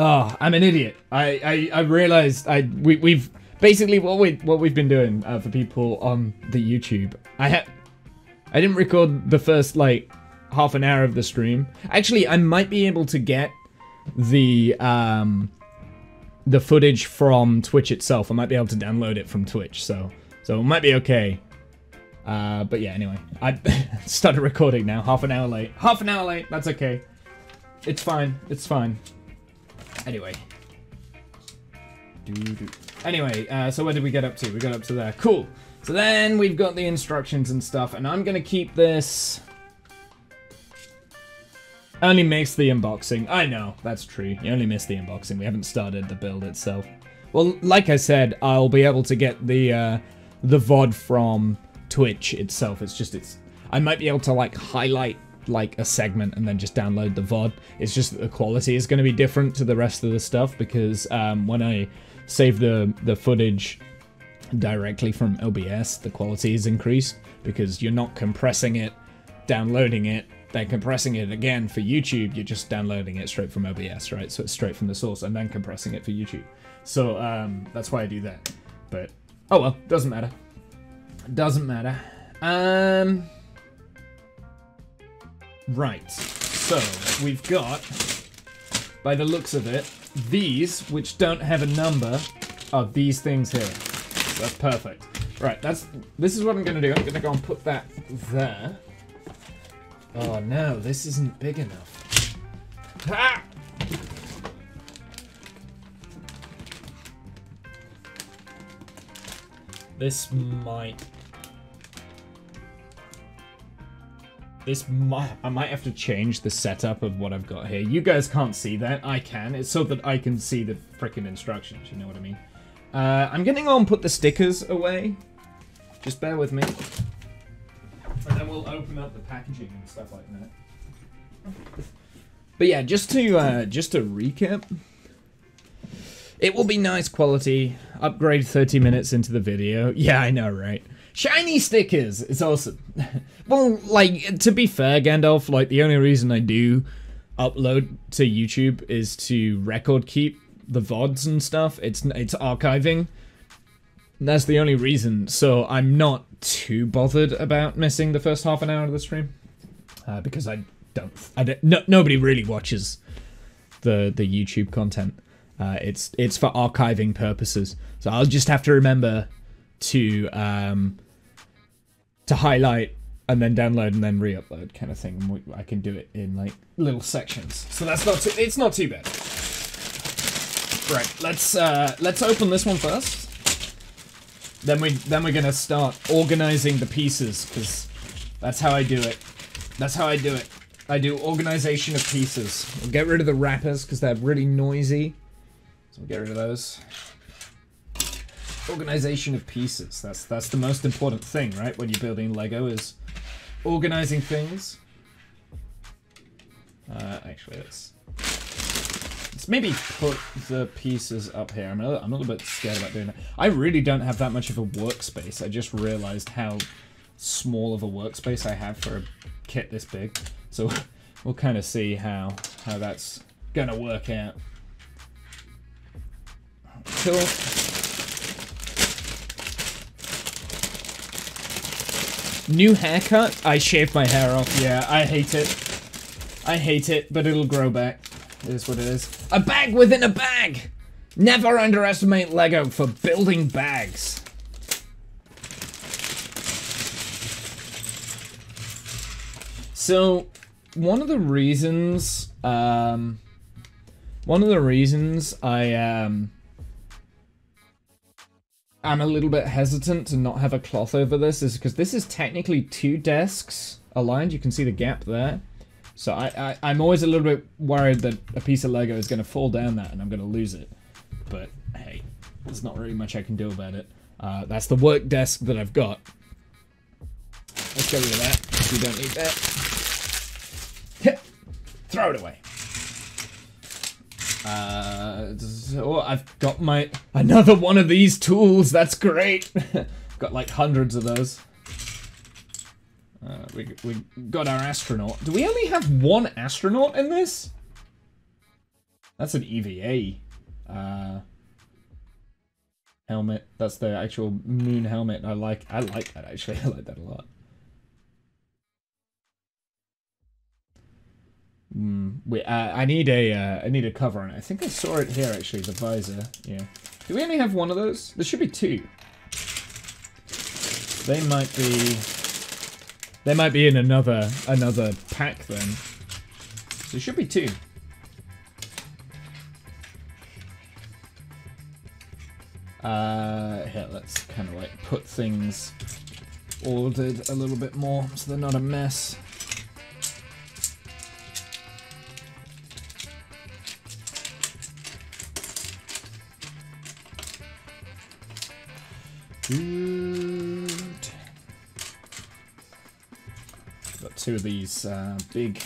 Oh, I'm an idiot. I realized we've basically what we've been doing for people on the YouTube. I didn't record the first like half an hour of the stream. Actually, I might be able to get the footage from Twitch itself. I might be able to download it from Twitch, so it might be okay. But yeah, anyway, I started recording now. Half an hour late. Half an hour late. That's okay. It's fine. It's fine. Anyway. Anyway, so where did we get up to? We got up to there. Cool. So then we've got the instructions and stuff, and I'm gonna keep this. Only missed the unboxing. I know, that's true. You only missed the unboxing. We haven't started the build itself. Well, like I said, I'll be able to get the VOD from Twitch itself. I might be able to like highlight like a segment and then just download the VOD. It's just that the quality is going to be different to the rest of the stuff because when I save the footage directly from OBS, the quality is increased because you're not compressing it, downloading it, then compressing it again for YouTube. You're just downloading it straight from OBS, right? So it's straight from the source and then compressing it for YouTube. So that's why I do that. But oh well, doesn't matter. Doesn't matter. Right. So we've got, by the looks of it, these which don't have a number are these things here. So that's perfect. Right. This is what I'm gonna do. I'm gonna go and put that there. Oh no, this isn't big enough. Ah! This might... I might have to change the setup of what I've got here. You guys can't see that. I can. It's so that I can see the frickin' instructions, you know what I mean? I'm gonna go and put the stickers away. Just bear with me. And then we'll open up the packaging and stuff like that. But yeah, just to recap, it will be nice quality. Upgrade 30 minutes into the video. Yeah, I know, right? Shiny stickers! It's awesome. Well, like, to be fair, Gandalf, like, the only reason I do upload to YouTube is to record keep the VODs and stuff. It's archiving. That's the only reason, so I'm not too bothered about missing the first half an hour of the stream. Because nobody really watches the YouTube content. It's for archiving purposes. So I'll just have to remember to highlight and then download and then re-upload kind of thing. I can do it in like little sections. So it's not too bad. Right, let's open this one first. Then we're gonna start organizing the pieces, because that's how I do it. That's how I do it. I do organization of pieces. We'll get rid of the wrappers because they're really noisy. So we'll get rid of those. Organization of pieces. That's the most important thing, right? When you're building Lego, is organizing things. Actually, let's maybe put the pieces up here. I'm a little bit scared about doing that. I really don't have that much of a workspace. I just realized how small of a workspace I have for a kit this big. So we'll kind of see how that's gonna work out. Cool. New haircut? I shaved my hair off. Yeah, I hate it. I hate it, but it'll grow back. It is what it is. A bag within a bag! Never underestimate Lego for building bags. So, one of the reasons I'm a little bit hesitant to not have a cloth over this is because this is technically two desks aligned. You can see the gap there. So I'm always a little bit worried that a piece of Lego is going to fall down that and I'm going to lose it. But hey, there's not really much I can do about it. That's the work desk that I've got. Let's get rid of that. We don't need that. Throw it away. So I've got another one of these tools. That's great. Got like hundreds of those. We got our astronaut. Do we only have one astronaut in this? That's an EVA helmet. That's the actual moon helmet. I like that actually. I like that a lot. I need a cover on it. I think I saw it here actually, the visor. Yeah. Do we only have one of those? There should be two. They might be in another pack then. So there should be two. Here, let's kind of like put things ordered a little bit more so they're not a mess. Good. Got two of these big.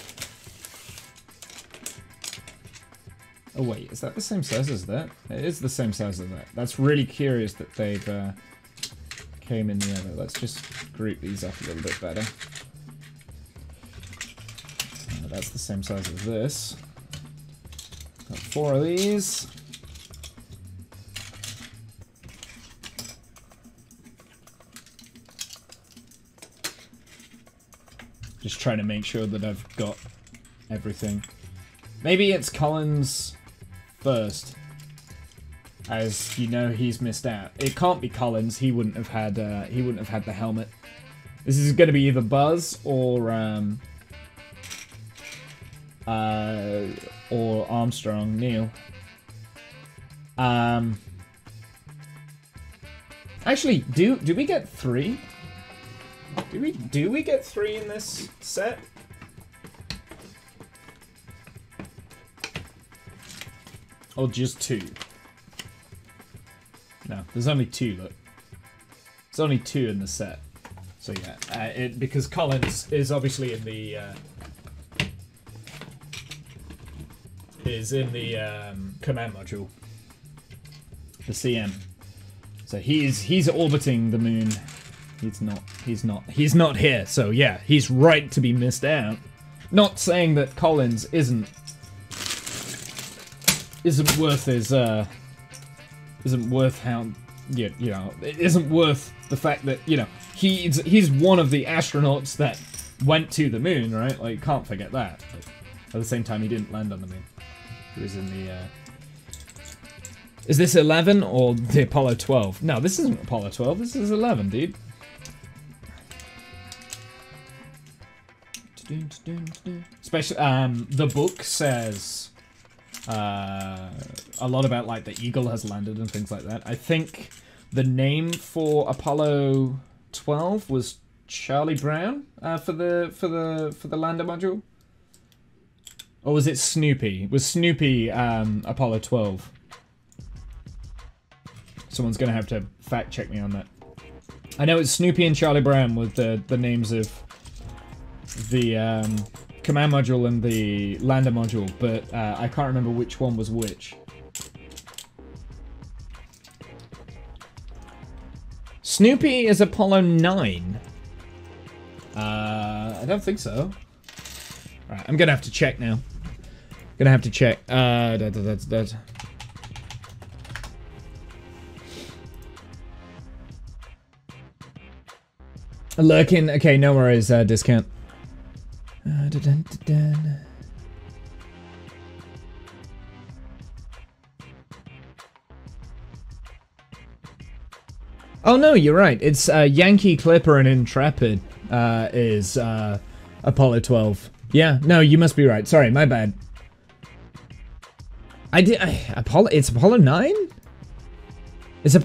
Oh wait, is that the same size as that? It is the same size as that. That's really curious that they've came in the other. Let's just group these up a little bit better. That's the same size as this. Got four of these. Just trying to make sure that I've got everything. Maybe it's Collins first, as you know he's missed out. It can't be Collins. He wouldn't have had the helmet. This is going to be either Buzz or Armstrong, Neil. Actually, do we get three? Do we get three in this set? Or just two? No, there's only two, look. There's only two in the set. So yeah, because Collins is obviously in the command module. The CM. So he's orbiting the moon. He's not here. So yeah, he's right to be missed out. Not saying that Collins isn't worth his isn't worth how you know, it isn't worth the fact that, you know, he's one of the astronauts that went to the moon, right? Like, can't forget that. But at the same time, he didn't land on the moon. He was in the Is this 11 or the Apollo 12? No, this isn't Apollo 12. This is 11, dude. Especially, the book says a lot about like the Eagle has landed and things like that. I think the name for Apollo 12 was Charlie Brown for the lander module, or was it Snoopy? Was Snoopy Apollo 12? Someone's gonna have to fact check me on that. I know it's Snoopy and Charlie Brown with the names of the command module and the lander module, but I can't remember which one was which. Snoopy is Apollo 9. I don't think so. Alright, I'm gonna have to check now. Gonna have to check. That's dead. Lurking. Okay, no worries, discount. Oh no, you're right. It's Yankee Clipper and Intrepid is Apollo 12. Yeah, no, you must be right. Sorry, my bad. It's Apollo 9? It's a...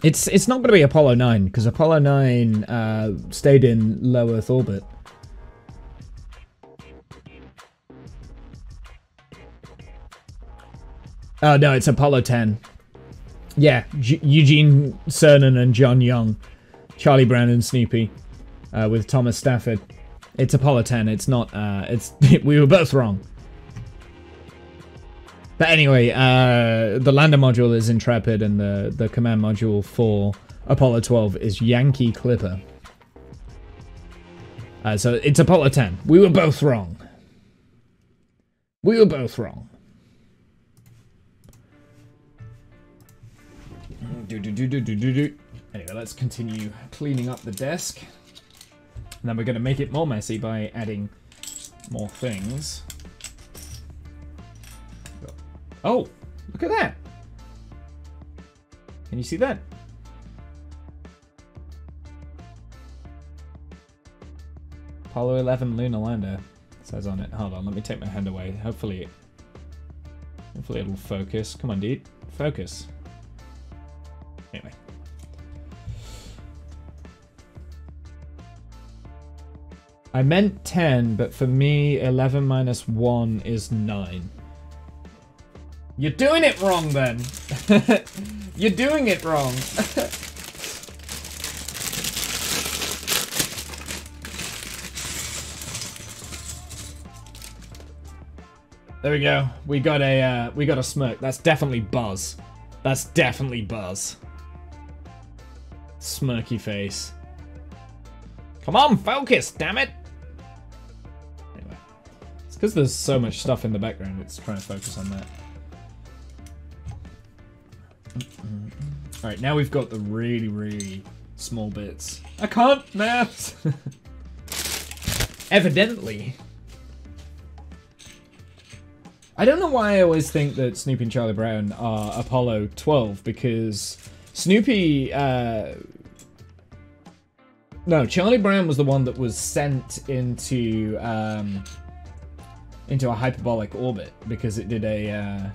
It's not going to be Apollo 9, because Apollo 9 stayed in low Earth orbit. Oh, no, it's Apollo 10. Yeah, Eugene Cernan and John Young. Charlie Brown and Snoopy. With Thomas Stafford. It's Apollo 10, it's not, we were both wrong. But anyway, the lander module is Intrepid, and the command module for Apollo 12 is Yankee Clipper. So it's Apollo 10. We were both wrong. We were both wrong. Anyway, let's continue cleaning up the desk. And then we're going to make it more messy by adding more things. Oh, look at that. Can you see that? Apollo 11 Lunar Lander says on it. Hold on, let me take my hand away. Hopefully it'll focus. Come on, dude. Focus. Anyway. I meant 10, but for me, 11 minus 1 is 9. You're doing it wrong, then. You're doing it wrong. There we go. We got a smirk. That's definitely Buzz. That's definitely Buzz. Smirky face. Come on, focus, damn it! Anyway. It's because there's so much stuff in the background, it's trying to focus on that. Alright, now we've got the really, really small bits. I can't maths! Evidently. I don't know why I always think that Snoopy and Charlie Brown are Apollo 12, because Snoopy, no, Charlie Brown was the one that was sent into a hyperbolic orbit, because it did a,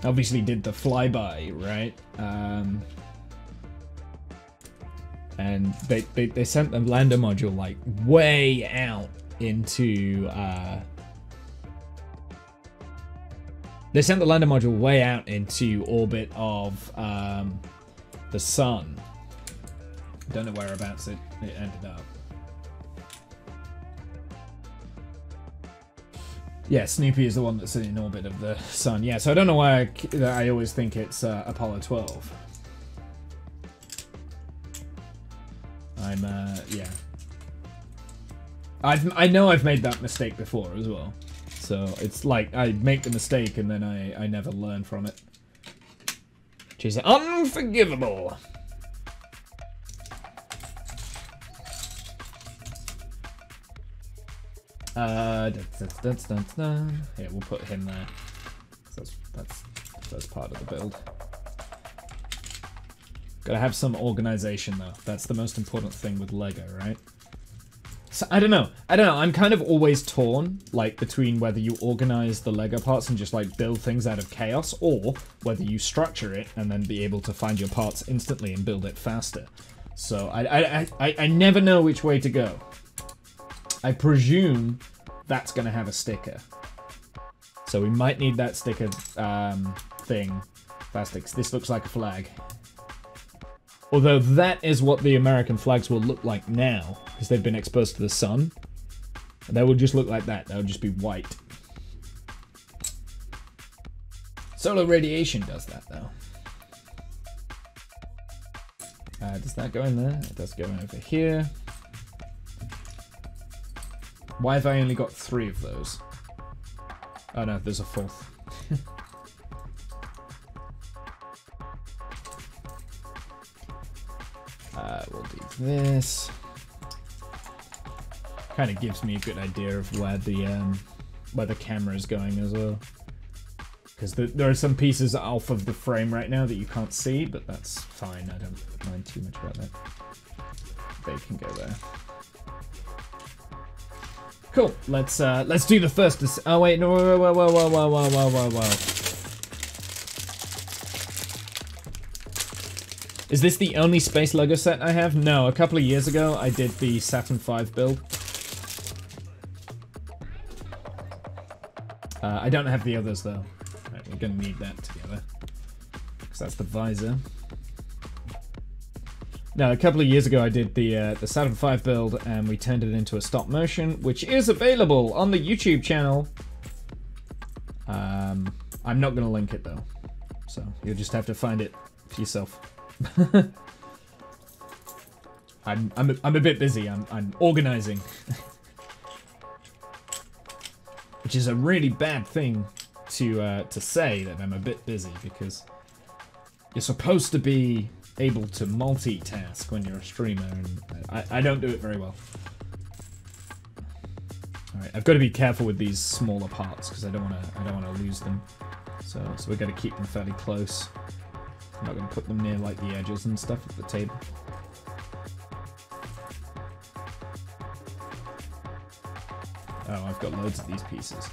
obviously did the flyby, right? And they sent the lander module, like, way out into, they sent the lander module way out into orbit of the sun. Don't know whereabouts it ended up. Yeah, Snoopy is the one that's in orbit of the sun. Yeah, so I don't know why I always think it's Apollo 12. Yeah. I know I've made that mistake before as well. So it's like I make the mistake and then I never learn from it. Which is unforgivable. Yeah, we'll put him there. That's the first part of the build. Gotta have some organization though. That's the most important thing with Lego, right? So I don't know. I'm kind of always torn, like, between whether you organize the Lego parts and just like build things out of chaos, or whether you structure it and then be able to find your parts instantly and build it faster. So I never know which way to go. I presume that's gonna have a sticker. So we might need that sticker thing. Plastics. This looks like a flag. Although that is what the American flags will look like now, because they've been exposed to the sun. And they will just look like that. They'll just be white. Solar radiation does that, though. Does that go in there? It does go over here. Why have I only got 3 of those? Oh no, there's a 4th. We'll do this. Kind of gives me a good idea of where the camera is going as well. Because there are some pieces off of the frame right now that you can't see, but that's fine. I don't mind too much about that. They can go there. Cool. Let's do the first. Oh wait, no, whoa. Is this the only space Lego set I have? No, a couple of years ago I did the Saturn V build. I don't have the others though. Right, we're gonna need that together. Because that's the visor. No, a couple of years ago I did the Saturn V build and we turned it into a stop motion, which is available on the YouTube channel. I'm not gonna link it though. So you'll just have to find it for yourself. I'm a bit busy. I'm organizing. Which is a really bad thing to say, that I'm a bit busy, because you're supposed to be able to multitask when you're a streamer, and I don't do it very well. Alright, I've got to be careful with these smaller parts because I don't wanna lose them. So we've got to keep them fairly close. I'm not gonna put them near like the edges and stuff of the table. Oh, I've got loads of these pieces.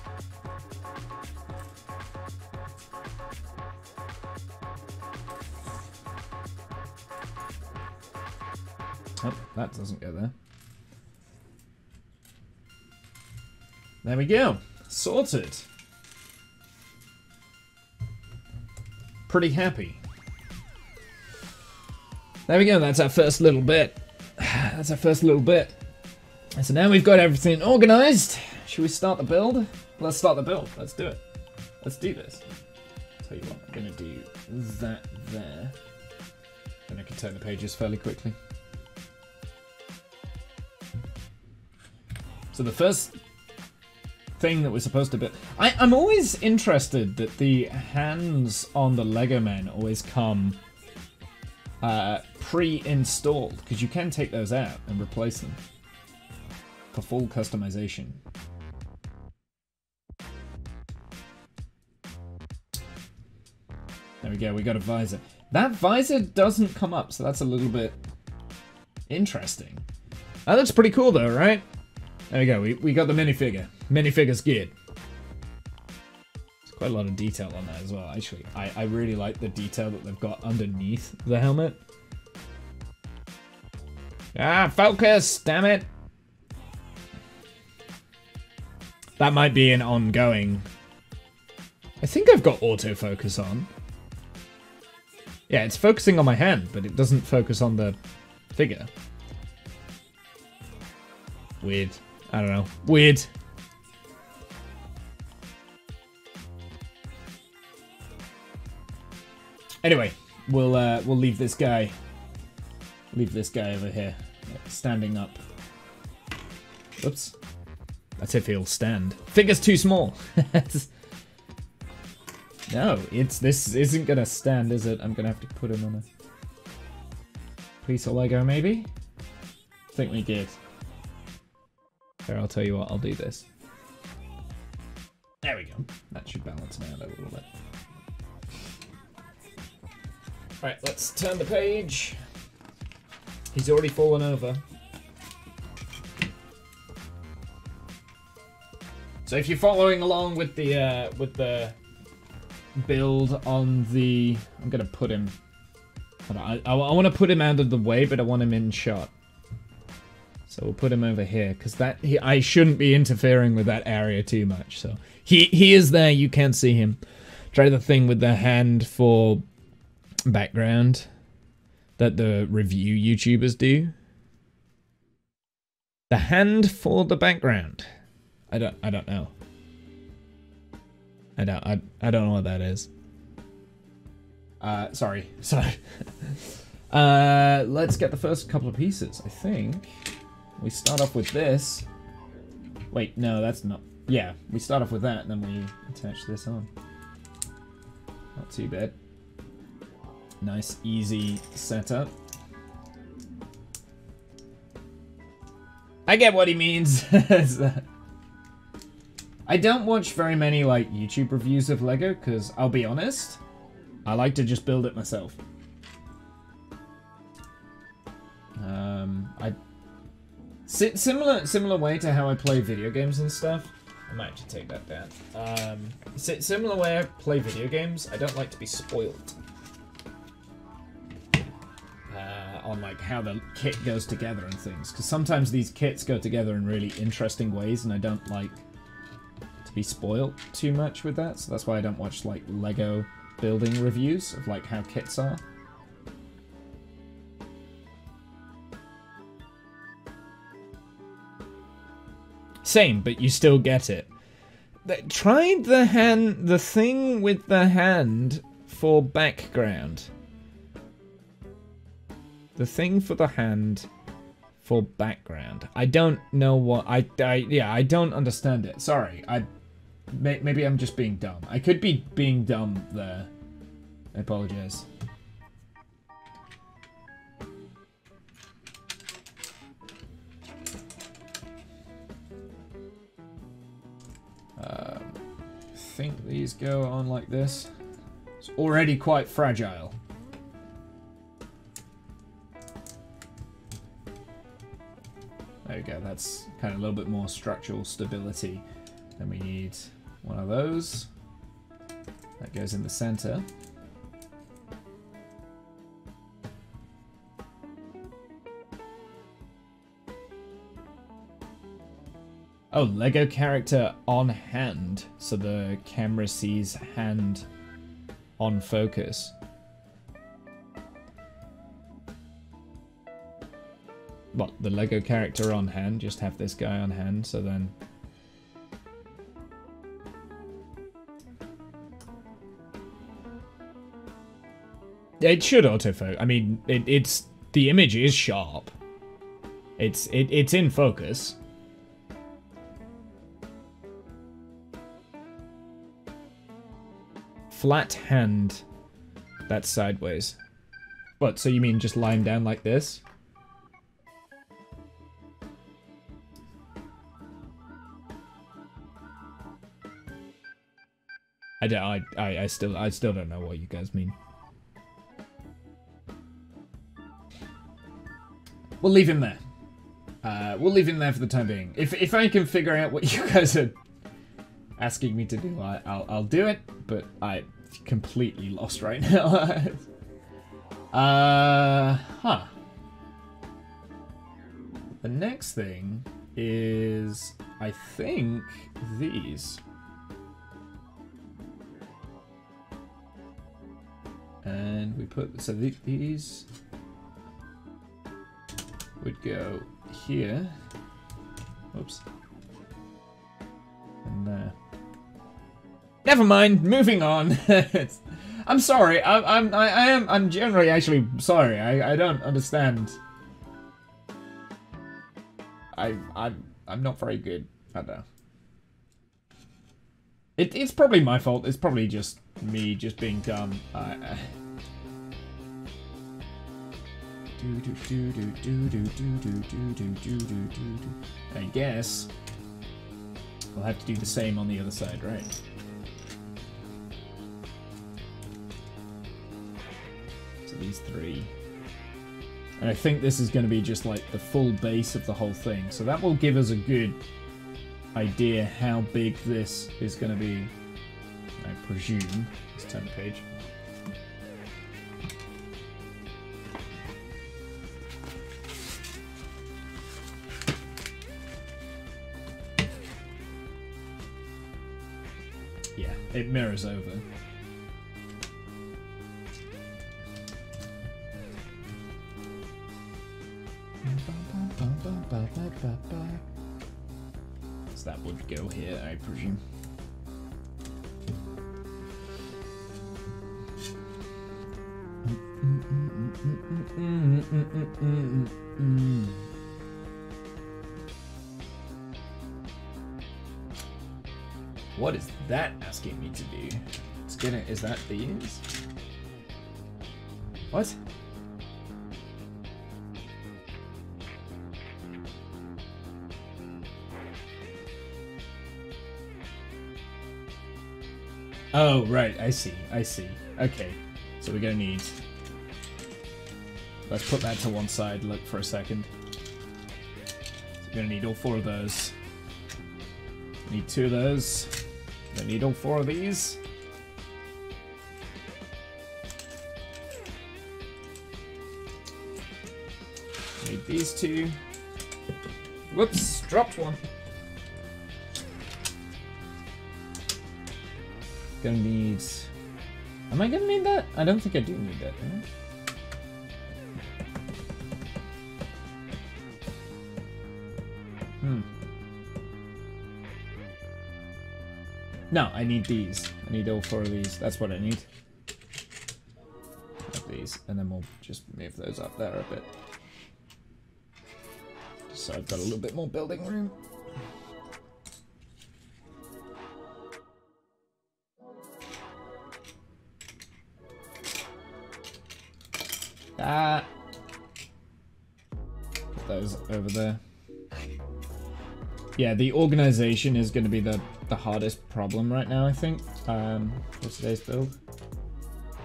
Oh, that doesn't go there. There we go. Sorted. Pretty happy. There we go. That's our first little bit. That's our first little bit. So now we've got everything organized. Should we start the build? Let's start the build. Let's do it. Let's do this. Tell you what, I'm gonna do that there. Then I can turn the pages fairly quickly. So the first thing that we're supposed to build... I'm always interested that the hands on the Lego men always come pre-installed, because you can take those out and replace them for full customization. There we go, we got a visor. That visor doesn't come up, so that's a little bit interesting. That looks pretty cool though, right? There we go, we got the minifigure. Minifigure's good. There's quite a lot of detail on that as well, actually. I really like the detail that they've got underneath the helmet. Ah, focus, damn it! That might be an ongoing... I think I've got autofocus on. Yeah, it's focusing on my hand, but it doesn't focus on the figure. Weird. I don't know. Weird. Anyway, we'll leave this guy over here, standing up. Oops. That's if he'll stand. Figure's too small. No, this isn't gonna stand, is it? I'm gonna have to put him on a piece of Lego, maybe? I think we did. Here, I'll tell you what, I'll do this. There we go. That should balance me out a little bit. Alright, let's turn the page. He's already fallen over. So if you're following along with the build on the... I'm gonna put him... I want to put him out of the way, but I want him in shot. So we'll put him over here, because I shouldn't be interfering with that area too much. So he is there, you can't see him. Try the thing with the hand for background that the review YouTubers do. The hand for the background. I don't know. I don't know what that is. Sorry. Let's get the first couple of pieces. I think we start off with this. Wait, no, that's not. Yeah, we start off with that, and then we attach this on. Not too bad. Nice, easy setup. I get what he means. I don't watch very many like YouTube reviews of Lego because I'll be honest, I like to just build it myself. Similar way to how I play video games and stuff. I might have to take that down. Similar way I play video games, I don't like to be spoiled on like how the kit goes together and things, because sometimes these kits go together in really interesting ways, and I don't like to be spoiled too much with that. So that's why I don't watch like Lego building reviews of like how kits are. Same, but you still get it. Try the thing with the hand for background. The thing for the hand For background. I don't know what... yeah, I don't understand it. Sorry. Maybe I'm just being dumb. I could be being dumb there. I apologize. I think these go on like this. It's already quite fragile. There we go, that's kind of a little bit more structural stability. Then we need one of those. That goes in the center. Oh, Lego character on hand, so the camera sees hand on focus. What, the Lego character on hand? Just have this guy on hand, so then... It should autofocus. I mean, it's... The image is sharp. It's in focus. Flat hand. That's sideways. What, so you mean just lying down like this? I still don't know what you guys mean. We'll leave him there. We'll leave him there for the time being. If I can figure out what you guys are asking me to do, I'll do it. But I'm completely lost right now. Huh. The next thing is, I think, these. And we put, so these would go here. Oops. And there. Never mind, moving on. I'm sorry, I'm generally actually sorry. I don't understand. I'm not very good at that. It's probably my fault. It's probably just me just being dumb. I guess we'll have to do the same on the other side, right? So these three. And I think this is going to be just like the full base of the whole thing. So that will give us a good idea how big this is going to be. I presume. Let's turn the page. Yeah, it mirrors over. So that would go here, I presume. What is that asking me to do? It's gonna, is that these? What? Oh, right, I see, I see. Okay, so we're gonna need... Let's put that to one side, look for a second. So we're gonna need all four of those. Need two of those. I need all four of these. Need these two. Whoops, dropped one. Gonna need... Am I gonna need that? I don't think I do need that, do I? No, I need these. I need all four of these. That's what I need. Have these, and then we'll just move those up there a bit. so I've got a little bit more building room. Ah! Put those over there. Yeah, the organization is going to be the hardest problem right now, I think, for today's build.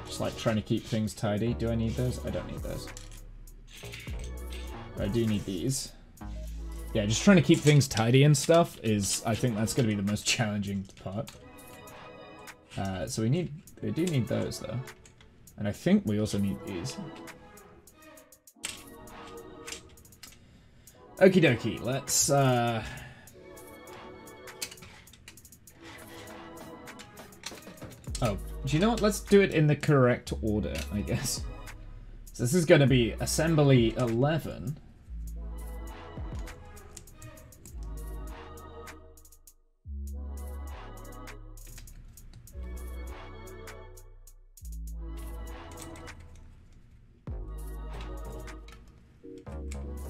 Just like trying to keep things tidy. Do I need those? I don't need those. But I do need these. Yeah, just trying to keep things tidy and stuff is, I think that's going to be the most challenging part. So we do need those though. And I think we also need these. Okie dokie, let's oh, do you know what? Let's do it in the correct order, I guess. So this is going to be assembly 11.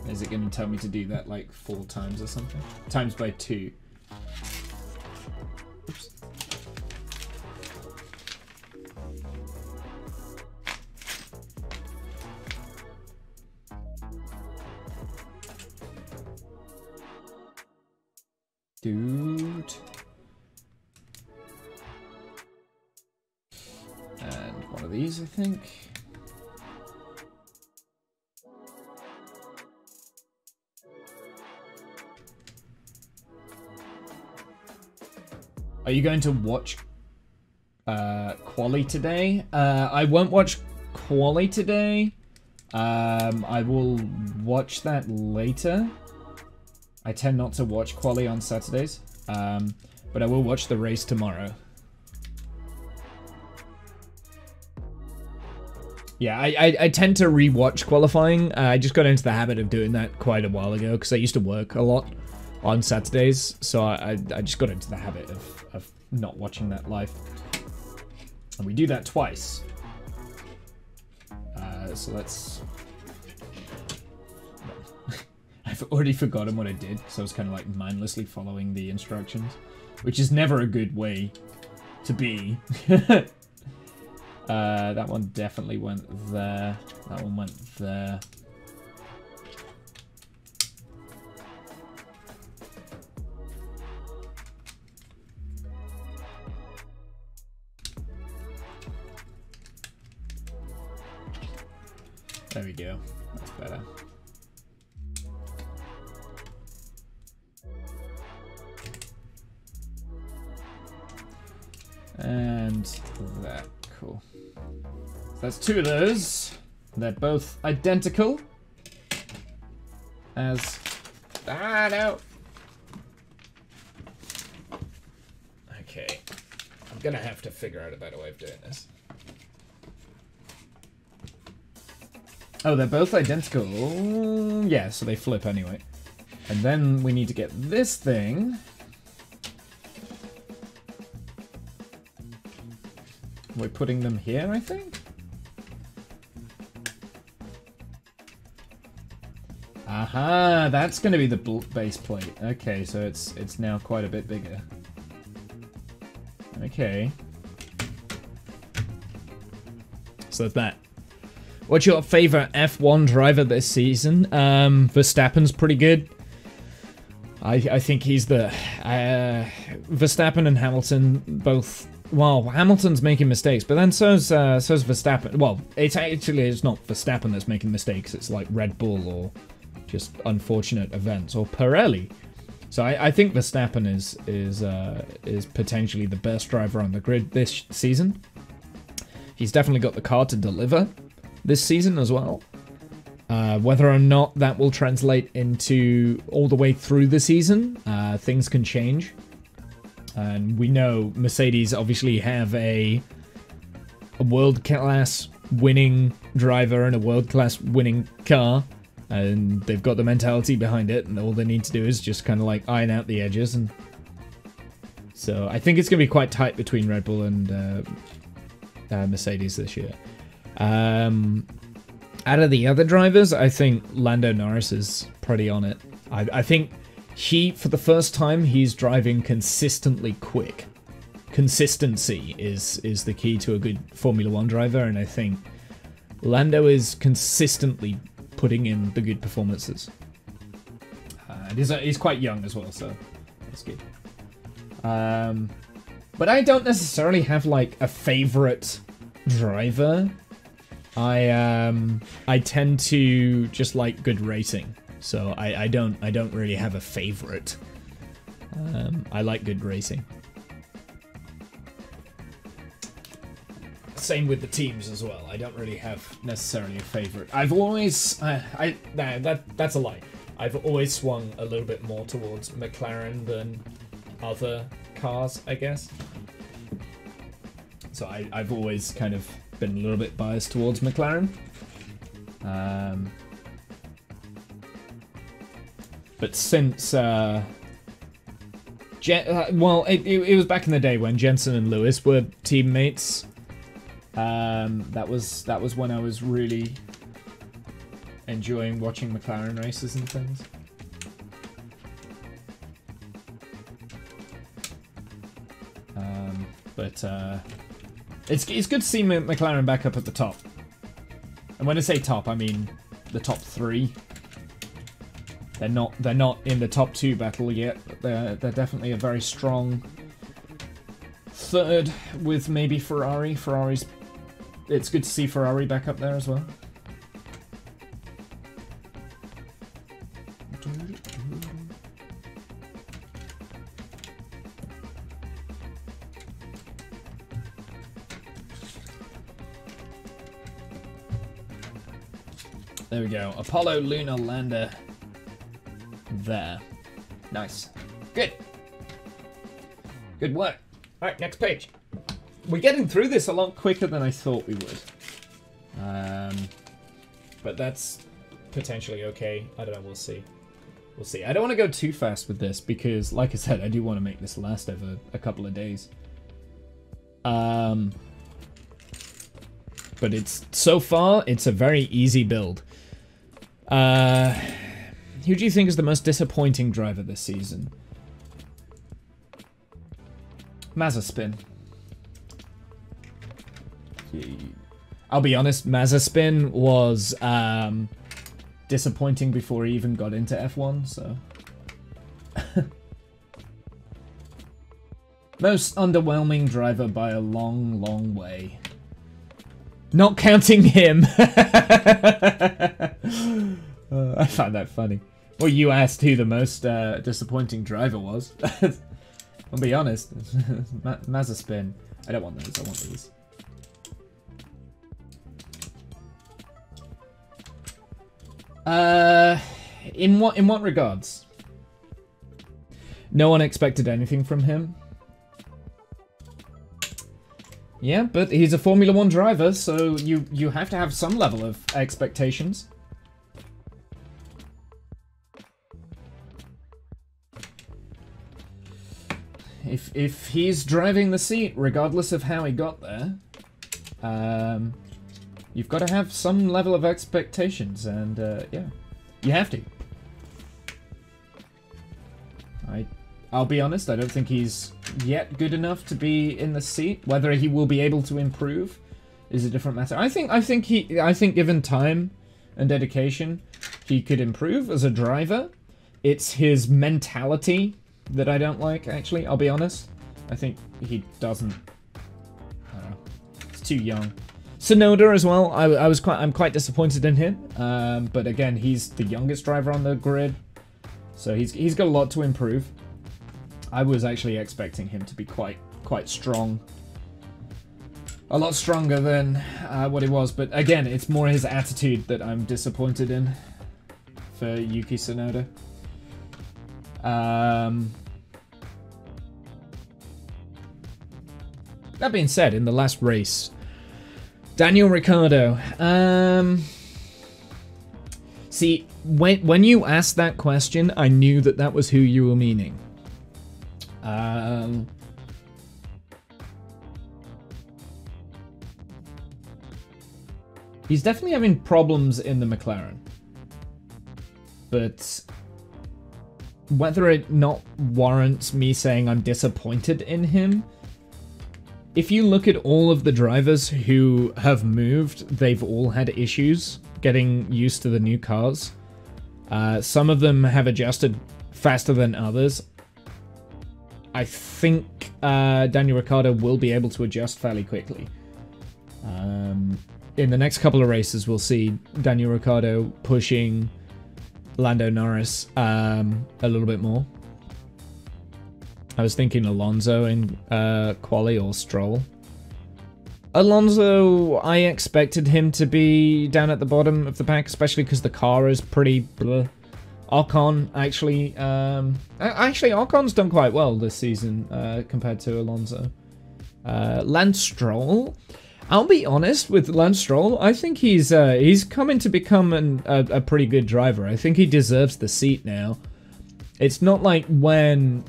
Is it going to tell me to do that like 4 times or something? Times by 2. Oops. Dude. And one of these, I think. Are you going to watch Quali today? I won't watch Quali today. I will watch that later. I tend not to watch Quali on Saturdays, but I will watch the race tomorrow. Yeah, I tend to re-watch qualifying. I just got into the habit of doing that quite a while ago because I used to work a lot on Saturdays, so I just got into the habit of not watching that live. And we do that twice. So let's... I've already forgotten what I did, so I was kind of like mindlessly following the instructions, which is never a good way to be. That one definitely went there. That one went there. There we go. That's better. And that. Cool. So that's 2 of those. They're both identical. As... Ah, no! Okay. I'm gonna have to figure out a better way of doing this. Oh, they're both identical. Yeah, so they flip anyway. And then we need to get this thing. We're putting them here, I think? Aha, that's going to be the base plate. Okay, so it's now quite a bit bigger. Okay. So that's that. What's your favorite F1 driver this season? Verstappen's pretty good. I think he's the... Verstappen and Hamilton both... Well, Hamilton's making mistakes, but then so's Verstappen. Well, it's not Verstappen that's making mistakes. It's like Red Bull or just unfortunate events or Pirelli. So I think Verstappen is potentially the best driver on the grid this season. He's definitely got the car to deliver this season as well. Whether or not that will translate into all the way through the season, things can change. And we know Mercedes obviously have a world-class winning driver and a world-class winning car, and they've got the mentality behind it, and all they need to do is just kind of like iron out the edges. And so I think it's going to be quite tight between Red Bull and Mercedes this year. Out of the other drivers, I think Lando Norris is pretty on it. I think for the first time, he's driving consistently quick. Consistency is the key to a good Formula 1 driver, and I think Lando is consistently putting in the good performances. And he's quite young as well, so that's good. But I don't necessarily have like a favorite driver. I tend to just like good racing, so I don't really have a favorite. I like good racing. Same with the teams as well. I don't really have necessarily a favorite. I've always that's a lie. I've always swung a little bit more towards McLaren than other cars, I guess. So I've always kind of been a little bit biased towards McLaren. But since well, it was back in the day when Jensen and Lewis were teammates. That was when I was really enjoying watching McLaren races and things. But it's good to see McLaren back up at the top. And when I say top, I mean the top 3. They're not in the top 2 battle yet. But they're definitely a very strong third with maybe Ferrari. It's good to see Ferrari back up there as well. There we go. Apollo Lunar Lander. There. Nice. Good. Good work. Alright, next page. We're getting through this a lot quicker than I thought we would. But that's potentially okay. I don't know, we'll see. We'll see. I don't want to go too fast with this because, like I said, I do want to make this last over a couple of days. But so far, it's a very easy build. Who do you think is the most disappointing driver this season? Mazepin. I'll be honest, Mazepin was disappointing before he even got into F1, so... Most underwhelming driver by a long, long way. Not counting him! I found that funny. Well, you asked who the most disappointing driver was. I'll be honest. Mazepin. I don't want those, I want these. In what regards? No one expected anything from him. Yeah, but he's a Formula 1 driver, so you have to have some level of expectations. If he's driving the seat, regardless of how he got there, you've got to have some level of expectations, and yeah, you have to. I'll be honest, I don't think he's yet good enough to be in the seat. Whether he will be able to improve is a different matter. I think given time and dedication, he could improve as a driver. It's his mentality that I don't like, actually, I'll be honest. I think he doesn't... I don't know. He's too young. Tsunoda as well, I'm quite disappointed in him. But again, he's the youngest driver on the grid. So he's got a lot to improve. I was actually expecting him to be quite strong. A lot stronger than what he was. But again, it's more his attitude that I'm disappointed in for Yuki Tsunoda. That being said, in the last race, Daniel Ricciardo. See, when you asked that question, I knew that was who you were meaning. He's definitely having problems in the McLaren. But whether it not warrants me saying I'm disappointed in him. If you look at all of the drivers who have moved, they've all had issues getting used to the new cars. Some of them have adjusted faster than others. I think Daniel Ricciardo will be able to adjust fairly quickly. In the next couple of races, we'll see Daniel Ricciardo pushing Lando Norris a little bit more. I was thinking Alonso in quali or Stroll. Alonso, I expected him to be down at the bottom of the pack, especially because the car is pretty bleh. Ocon, actually, Ocon's done quite well this season compared to Alonso. Lance Stroll, I'll be honest with Lance Stroll. I think he's coming to become a pretty good driver. I think he deserves the seat now. It's not like when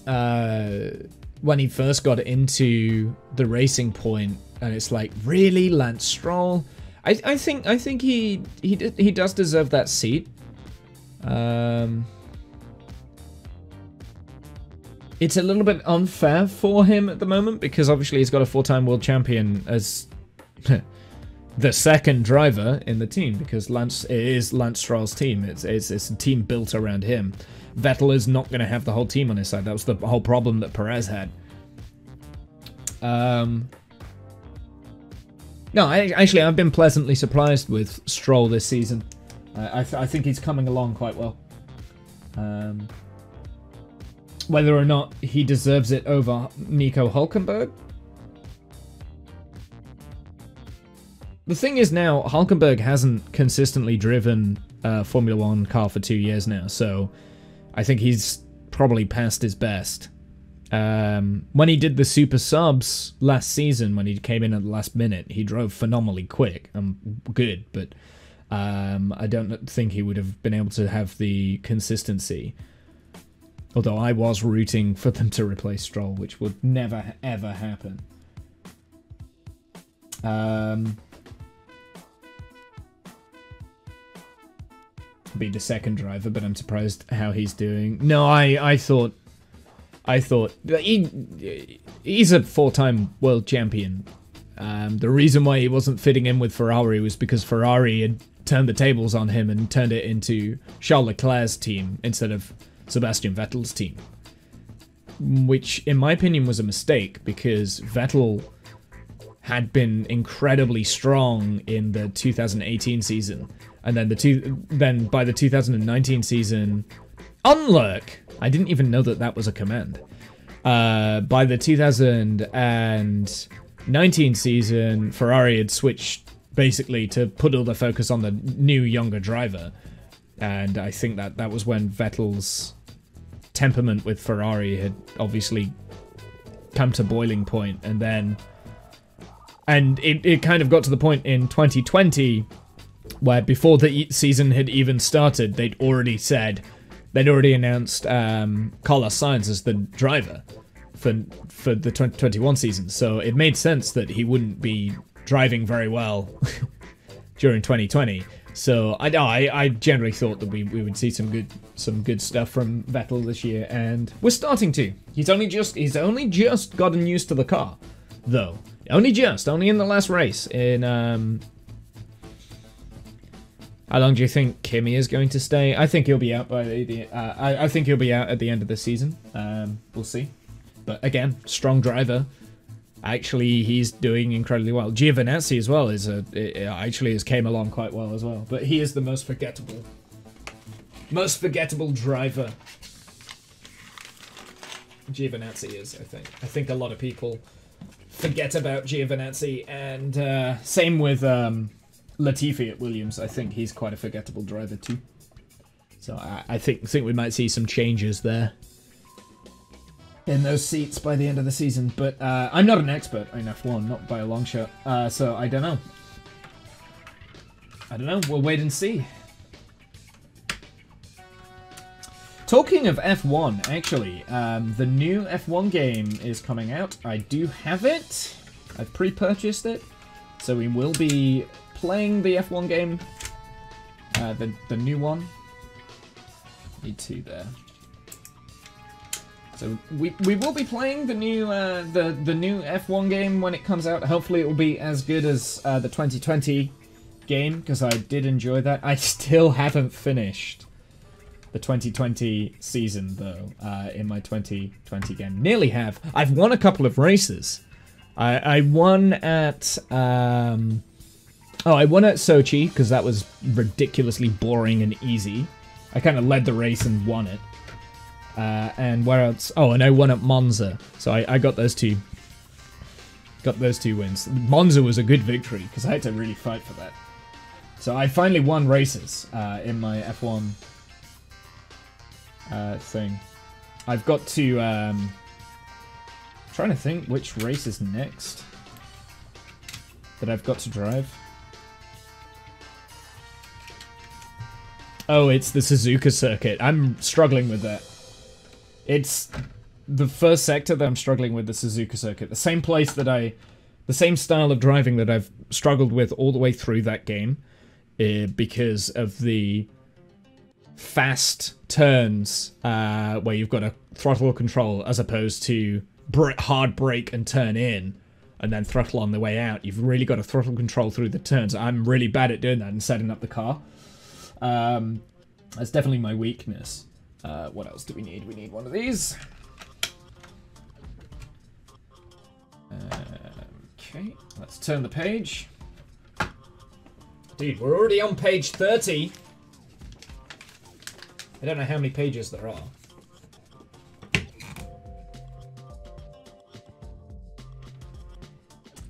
he first got into the Racing Point, and it's like, really, Lance Stroll? I think he does deserve that seat. It's a little bit unfair for him at the moment because obviously he's got a four-time world champion as the second driver in the team, because it is Lance Stroll's team. It's a team built around him. Vettel is not going to have the whole team on his side. That was the whole problem that Perez had. No, I've been pleasantly surprised with Stroll this season. I think he's coming along quite well. Whether or not he deserves it over Nico Hülkenberg. The thing is now, Hülkenberg hasn't consistently driven a Formula 1 car for 2 years now, so I think he's probably past his best. When he did the Super Subs last season, when he came in at the last minute, he drove phenomenally quick and good, but I don't think he would have been able to have the consistency. Although I was rooting for them to replace Stroll, which would never, ever happen. Be the second driver, but I'm surprised how he's doing. No, I thought he's a four-time world champion. The reason why he wasn't fitting in with Ferrari was because Ferrari had turned the tables on him and turned it into Charles Leclerc's team instead of Sebastian Vettel's team. Which, in my opinion, was a mistake, because Vettel had been incredibly strong in the 2018 season. And then by the 2019 season, unlurk! I didn't even know that was a command. By the 2019 season, Ferrari had switched basically to put all the focus on the new, younger driver. And I think that was when Vettel's temperament with Ferrari had obviously come to boiling point. And it kind of got to the point in 2020 where before the season had even started, they'd already announced Carlos Sainz as the driver for the 2021 season. So it made sense that he wouldn't be driving very well during 2020. So I generally thought that we would see some good stuff from Vettel this year, and we're starting to. He's only just gotten used to the car, though. Only in the last race. In how long do you think Kimi is going to stay? I think he'll be out by I think he'll be out at the end of the season. We'll see. But again, strong driver. Actually, he's doing incredibly well. Giovinazzi as well actually has came along quite well as well. But he is the most forgettable driver. Giovinazzi is, I think. I think a lot of people forget about Giovinazzi, and same with Latifi at Williams. I think he's quite a forgettable driver too. So I think we might see some changes there in those seats by the end of the season. But I'm not an expert in F1, not by a long shot. So I don't know. We'll wait and see. Talking of F1, actually, the new F1 game is coming out. I do have it. I've pre-purchased it. So we will be playing the F1 game. The new one. Need 2 there. So we will be playing the new the new F1 game when it comes out. Hopefully it will be as good as the 2020 game, because I did enjoy that. I still haven't finished the 2020 season though in my 2020 game. Nearly have. I've won a couple of races. I won at I won at Sochi because that was ridiculously boring and easy. I kind of led the race and won it. And where else? Oh, and I won at Monza. So I got those two. Got those 2 wins. Monza was a good victory because I had to really fight for that. So I finally won races in my F1 thing. I've got to trying to think which race is next that I've got to drive. Oh, it's the Suzuka circuit. I'm struggling with that. It's the first sector that I'm struggling with, the Suzuka circuit. The same place that the same style of driving that I've struggled with all the way through that game, because of the fast turns where you've got a throttle control as opposed to hard brake and turn in and then throttle on the way out. You've really got a throttle control through the turns. I'm really bad at doing that and setting up the car. That's definitely my weakness. What else do we need? We need one of these. Okay, let's turn the page. Dude, we're already on page 30. I don't know how many pages there are.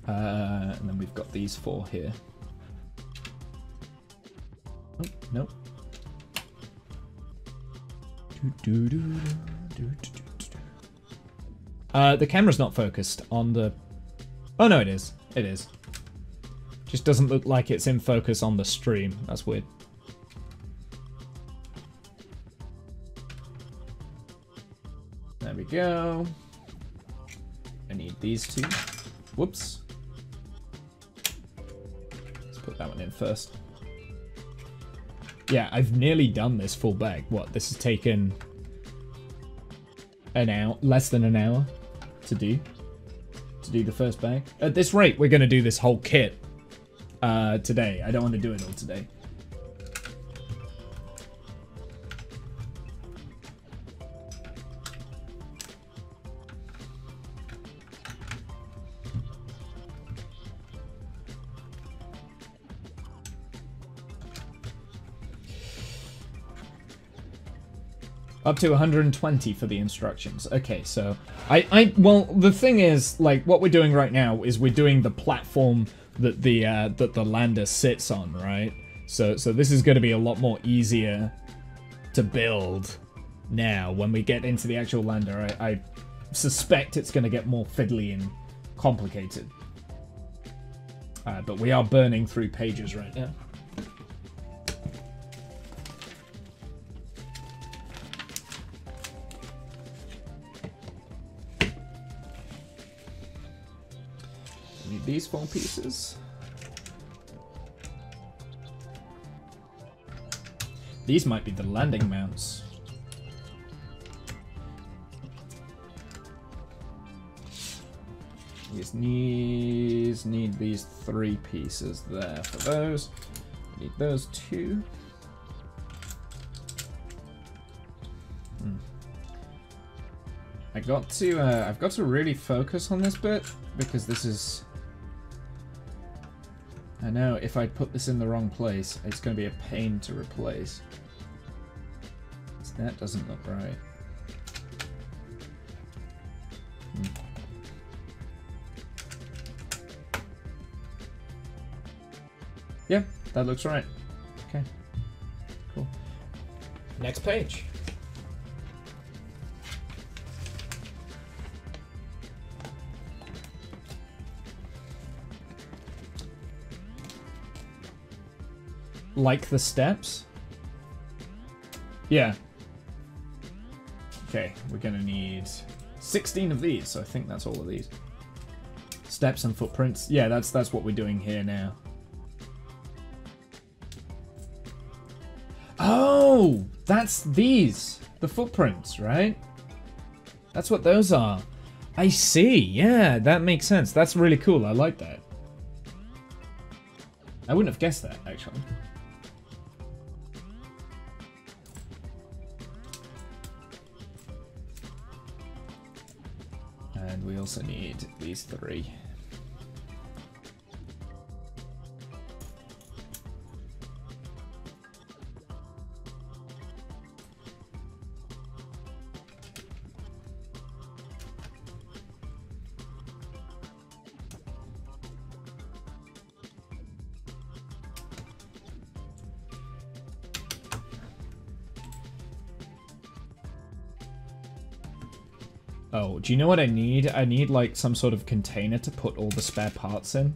And then we've got these 4 here. Oh, nope. The camera's not focused on the... Oh no, it is. It is. Just doesn't look like it's in focus on the stream. That's weird. There we go. I need these 2. Whoops. Let's put that one in first. Yeah, I've nearly done this full bag. What, this has taken an hour, less than an hour to do the first bag. At this rate, we're going to do this whole kit today. I don't want to do it all today. Up to 120 for the instructions. Okay, so well, the thing is, like, what we're doing right now is we're doing the platform that the lander sits on, right? So this is going to be a lot more easier to build now. When we get into the actual lander, I suspect it's going to get more fiddly and complicated. But we are burning through pages right now. Need these 4 pieces. These might be the landing mounts. These need these 3 pieces there for those. Need those 2. I've got to really focus on this bit because this is. I know if I put this in the wrong place, it's going to be a pain to replace. That doesn't look right. Yeah, that looks right. Okay, cool. Next page. Like the steps? Yeah. Okay, we're gonna need 16 of these, so I think that's all of these. Steps and footprints. Yeah, that's what we're doing here now. Oh, Oh, that's these. The footprints, right? That's what those are. I see. Yeah, that makes sense. That's really cool. I like that. I wouldn't have guessed that, actually. And we also need these 3. Oh, do you know what I need? I need like some sort of container to put all the spare parts in.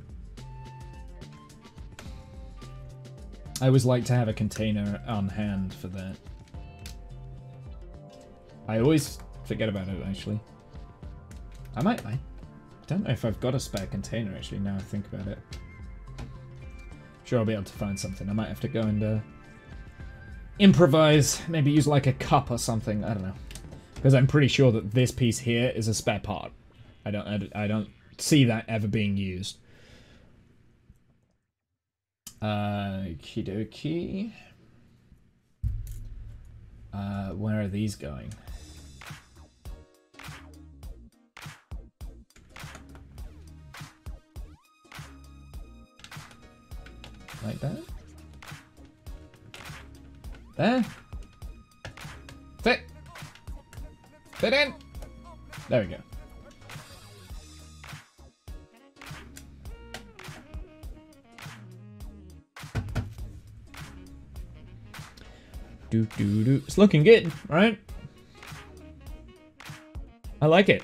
I always like to have a container on hand for that. I always forget about it, actually. I don't know if I've got a spare container, actually, now I think about it. Sure, I'll be able to find something. I might have to go and improvise. Maybe use like a cup or something. I don't know. Because I'm pretty sure that this piece here is a spare part. I don't see that ever being used. Okie dokie. Where are these going? Like that? There? Fit! Fit in! There we go. Do. It's looking good, right? I like it.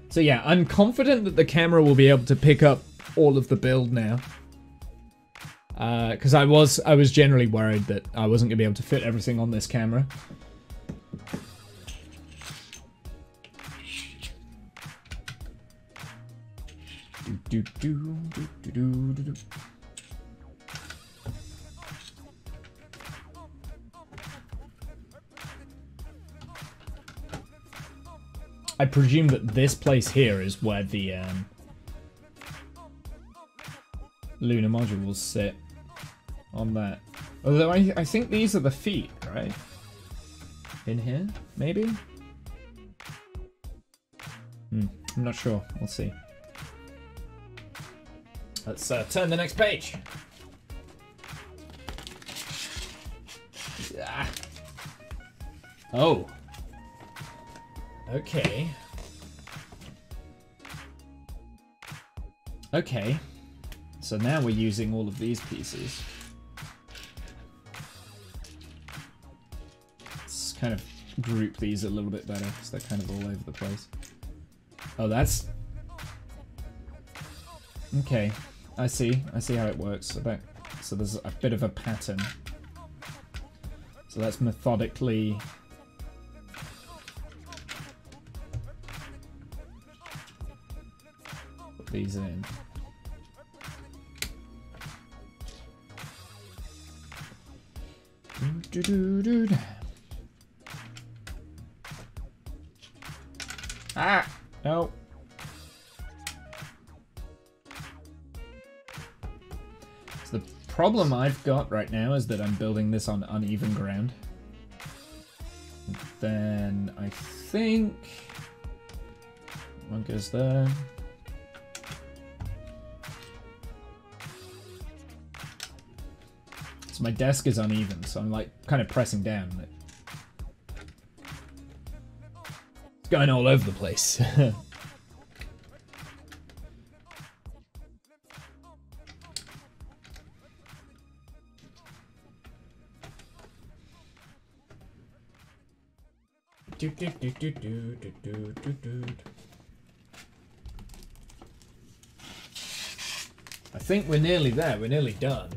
So yeah, I'm confident that the camera will be able to pick up all of the build now. Because I was generally worried that I wasn't going to be able to fit everything on this camera. Do. I presume that this place here is where the lunar module will sit on that. Although I think these are the feet, right? In here, maybe? I'm not sure. We'll see. Let's turn the next page. Ah. Oh. Okay. Okay. So now we're using all of these pieces. Let's kind of group these a little bit better because they're kind of all over the place. Oh, that's... Okay. I see how it works. So there's a bit of a pattern. So that's methodically... Put these in. Ah! No. So the problem I've got right now is that I'm building this on uneven ground. Then I think one goes there. So my desk is uneven, so I'm like kind of pressing down. It's going all over the place. I think we're nearly there. We're nearly done.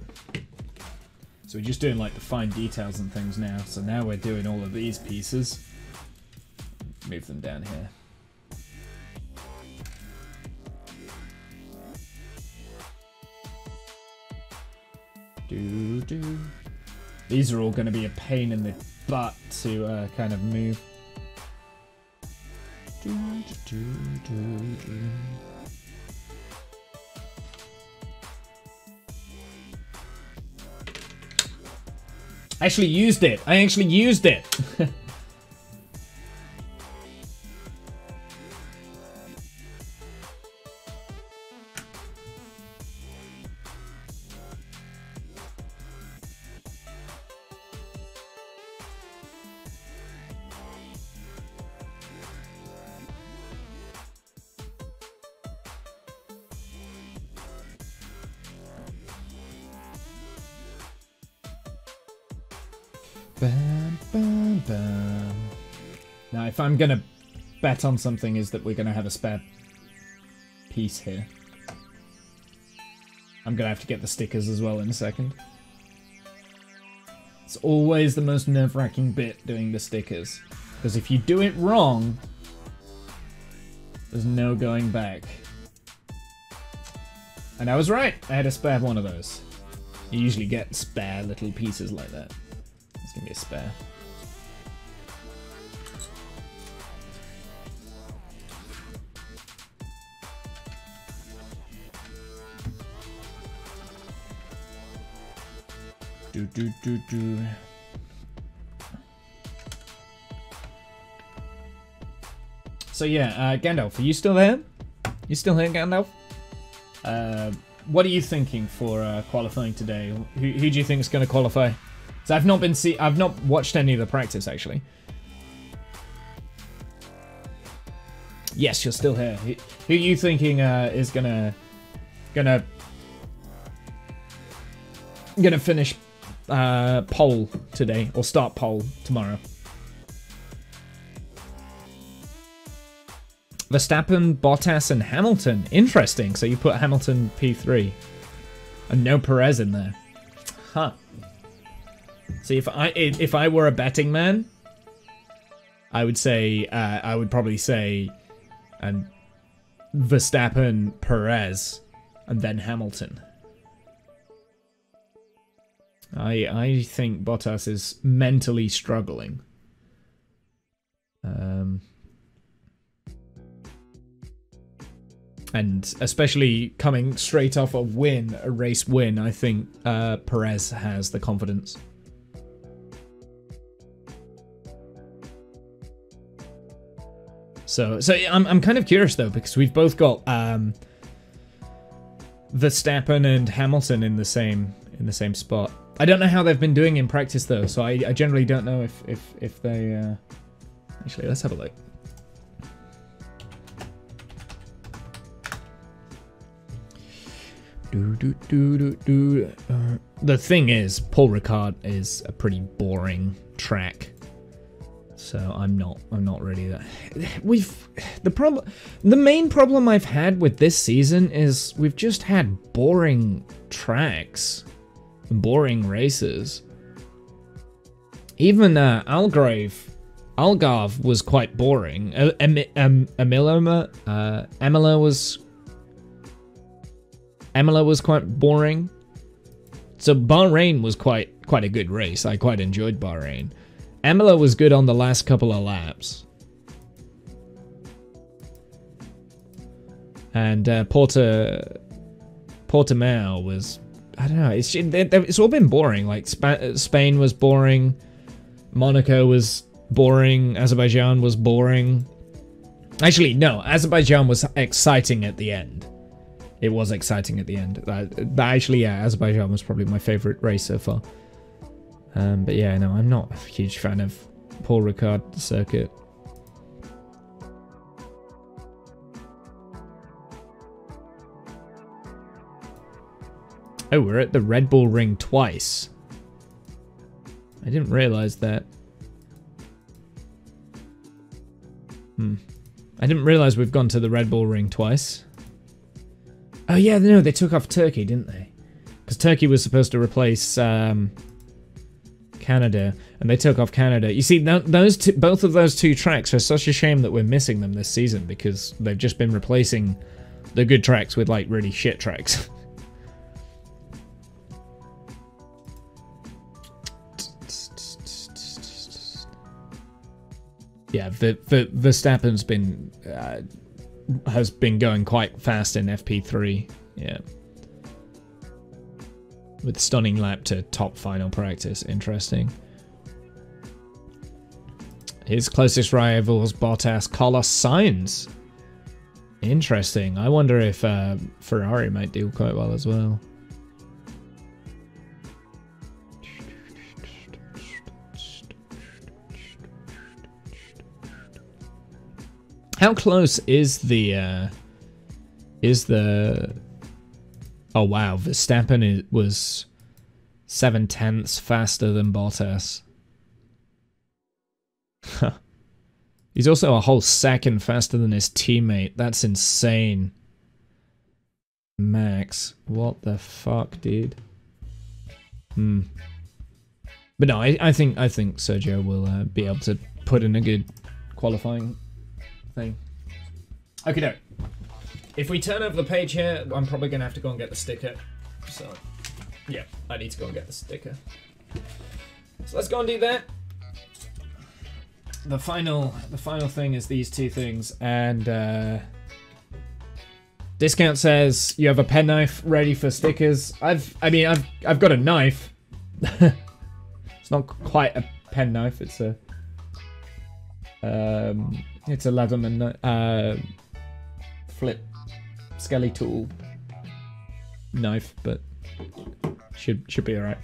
So we're just doing like the fine details and things now. So now we're doing all of these pieces. Move them down here. Do. These are all going to be a pain in the butt to kind of move. I actually used it. I actually used it. Bam, bam, bam. Now, if I'm gonna bet on something, is that we're gonna have a spare piece here. I'm gonna have to get the stickers as well in a second. It's always the most nerve-wracking bit, doing the stickers. Because if you do it wrong, there's no going back. And I was right, I had a spare one of those. You usually get spare little pieces like that. It's gonna be a spare. Do. So yeah, Gandalf, are you still there? You still here, Gandalf? What are you thinking for qualifying today? Who do you think is going to qualify? So I've not watched any of the practice actually. Yes, you're still here. Who are you thinking is gonna finish pole today or start pole tomorrow? Verstappen, Bottas, and Hamilton. Interesting. So you put Hamilton P3 and no Perez in there, huh? See, if I were a betting man, I would say I would probably say and Verstappen, Perez, and then Hamilton. I think Bottas is mentally struggling. And especially coming straight off a race win, I think Perez has the confidence. So I'm kind of curious though, because we've both got Verstappen and Hamilton in the same spot. I don't know how they've been doing in practice though, so I generally don't know if they actually, let's have a look. The thing is, Paul Ricard is a pretty boring track, so I'm not really that. The main problem I've had with this season is we've just had boring tracks, boring races. Even Algarve was quite boring. Imola was quite boring. So Bahrain was quite a good race. I quite enjoyed Bahrain. Imola was good on the last couple of laps. And Portimao was, I don't know, it's all been boring. Like Spain was boring, Monaco was boring, Azerbaijan was boring. Actually, no, Azerbaijan was exciting at the end. It was exciting at the end. Actually, yeah, Azerbaijan was probably my favourite race so far. But yeah, no, I'm not a huge fan of Paul Ricard circuit. Oh, we're at the Red Bull Ring twice. I didn't realise that. I didn't realise we've gone to the Red Bull Ring twice. Oh yeah, no, they took off Turkey, didn't they? Because Turkey was supposed to replace Canada, and they took off Canada. You see, both of those two tracks are such a shame that we're missing them this season, because they've just been replacing the good tracks with like really shit tracks. Yeah, Verstappen's been has been going quite fast in FP3. Yeah, with stunning lap to top final practice. Interesting. His closest rival was Bottas, Carlos Sainz. Interesting. I wonder if Ferrari might do quite well as well. How close is the oh wow, Verstappen was 0.7 faster than Bottas. He's also a whole second faster than his teammate. That's insane. Max, what the fuck, dude? But no, I think Sergio will be able to put in a good qualifying thing. Okay, no. If we turn over the page here, I'm probably gonna have to go and get the sticker. So, yeah, I need to go and get the sticker. So let's go and do that. The final thing is these two things, and Discount says you have a penknife ready for stickers. I've got a knife. It's not quite a penknife. It's a Leatherman flip skelly tool knife, but should be alright.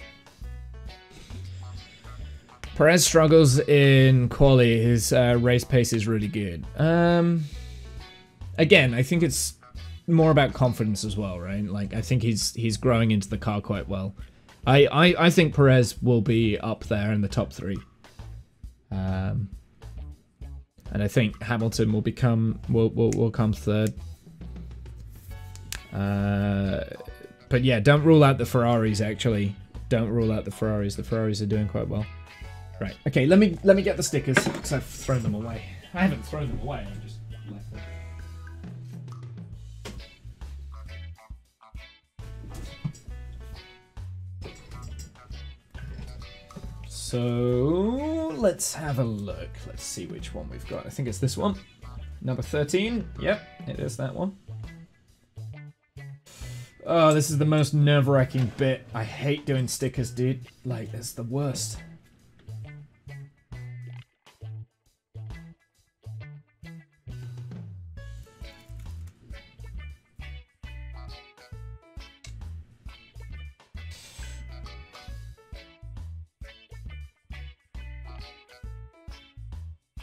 Perez struggles in quali. His race pace is really good. Again, I think it's more about confidence as well, right? Like, I think he's growing into the car quite well. I think Perez will be up there in the top 3. And I think Hamilton will come third. But yeah, don't rule out the Ferraris. Actually, don't rule out the Ferraris. The Ferraris are doing quite well. Right. Okay. Let me get the stickers because I've thrown them away. I haven't thrown them away. I just left them. So let's have a look. Let's see which one we've got. I think it's this one. Number 13. Yep, it is that one. Oh, this is the most nerve-wracking bit. I hate doing stickers, dude. Like, it's the worst.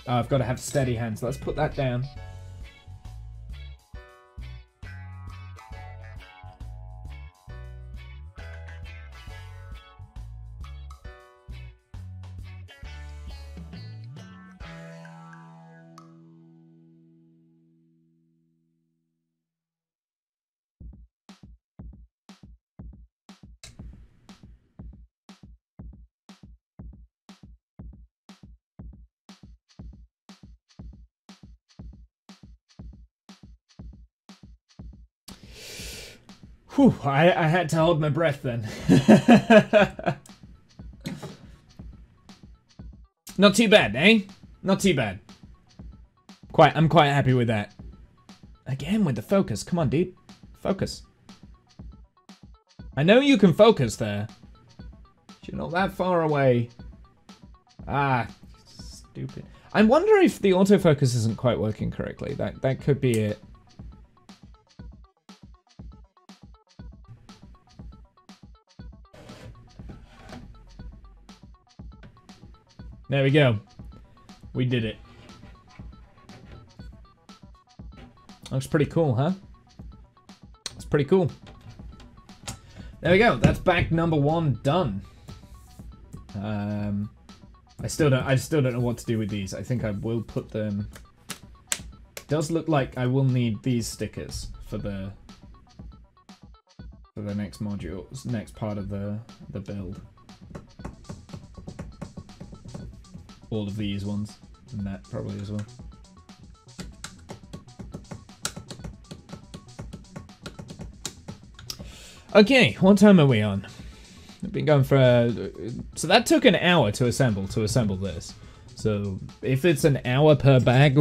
Oh, I've got to have steady hands. Let's put that down. Whew, I had to hold my breath then. Not too bad, eh? Not too bad. I'm quite happy with that. Again with the focus. Come on, dude. Focus. I know you can focus there. You're not that far away. Ah, stupid. I wonder if the autofocus isn't quite working correctly. That could be it. There we go. We did it. Looks pretty cool, huh? That's pretty cool. There we go. That's back number 1 done. I still don't know what to do with these. I think I will put them. Does look like I will need these stickers for the next module, next part of the build. All of these ones, and that probably as well. Okay, what time are we on? I've been going for so that took an hour to assemble this. So if it's an hour per bag,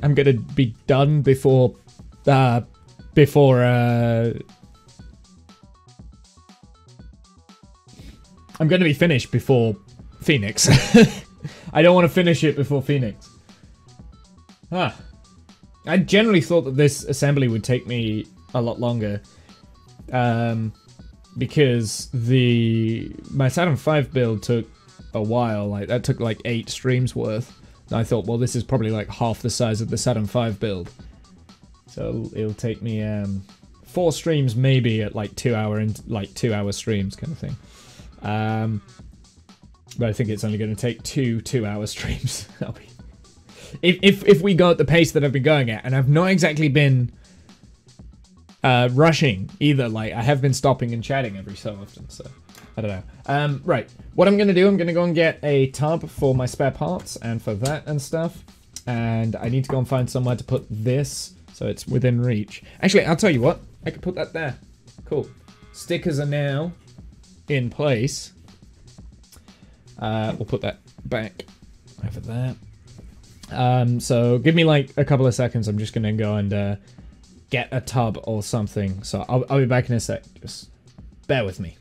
I'm gonna be done before I'm gonna be finished before Phoenix. I don't want to finish it before Phoenix. Huh. I generally thought that this assembly would take me a lot longer. Because my Saturn V build took a while. Like, that took like 8 streams worth. And I thought, well, this is probably like half the size of the Saturn V build. So it'll take me 4 streams maybe at like 2 hour streams kind of thing. But I think it's only going to take 2 hour streams. That'll be... If we go at the pace that I've been going at, and I've not exactly been rushing either. Like, I have been stopping and chatting every so often, so I don't know. Right, what I'm gonna do, I'm gonna go and get a tub for my spare parts and for that and stuff, and I need to go and find somewhere to put this so it's within reach. Actually, I'll tell you what, I could put that there. Cool. Stickers are now in place. We'll put that back over there. So give me like a couple of seconds. I'm just gonna go and get a tub or something. So I'll be back in a sec. Just bear with me.